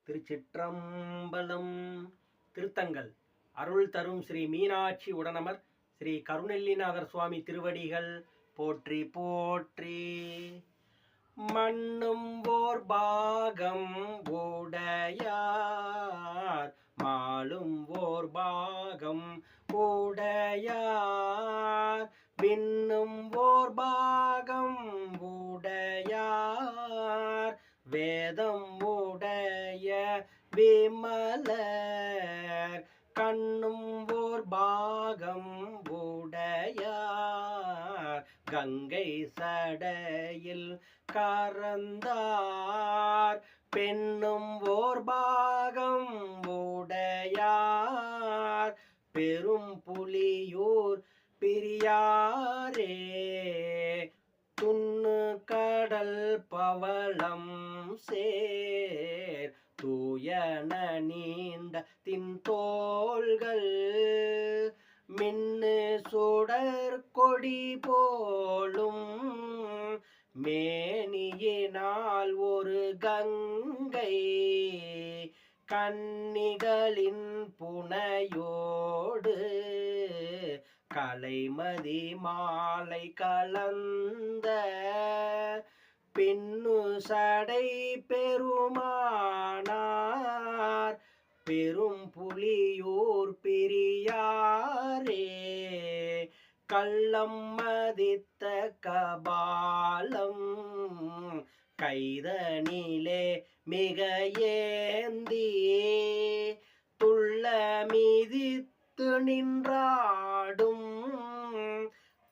திருச்சிற்றம்பலம். திருத்தங்கள் அருள் தரும் ஸ்ரீ மீனாட்சி உடனமர் ஸ்ரீ கருணெல்லிநாதர் சுவாமி திருவடிகள் போற்றி போற்றி. மண்ணும் ஓர் பாகம் உடையார், மாலும் ஓர் பாகம் உடையார், விண்ணும் ஓர் பாகம் உடையார், வேதம் உடைய விமலர், கண்ணும் ஓர் பாகம் உடையார், கங்கை சடையில் கரந்தார், பெண்ணும் ஓர் பாகம் உடையார், பெரும் புலியூர் பிரியாரே, துண்ணு கடல் பவளம் சேர், தூயன நீண்ட தின்தோள்கள், மின்னு சுடர் கொடி போலும் மேனியினால் ஒரு கங்கை, கன்னிகளின் புனையோடு கலைமதி மாலை கலந்த, பின்னு சடை பெருமானார், பெரும் புலியூர் பிரியாரே, கள்ளம் மதித்த கபாலம் கைதனிலே மிக ஏந்தி, துள்ள மிதித்து நின்றாடும்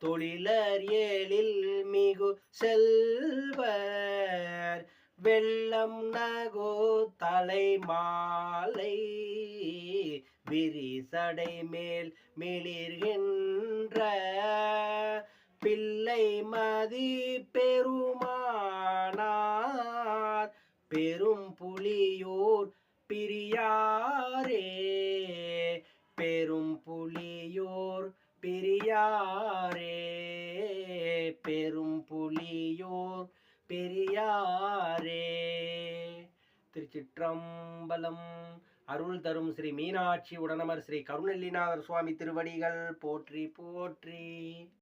தொழிலர் ஏழில் மிகு செல்வர், வெள்ளம் நகு தலை மாலை விரிசடை மேல் மிளிர்கின்ற, பிள்ளை மதி பெருமானார், பெரும் புலியூர் பிரியாரே, பெரும் புலியூர் பிரியாரே, பெரும் புலியூர் பெரியாரே. திருச்சிற்றம்பலம். அருள் தரும் ஸ்ரீ மீனாட்சி உடனமர் ஸ்ரீ கருணெல்லிநாதர் சுவாமி திருவடிகள் போற்றி போற்றி.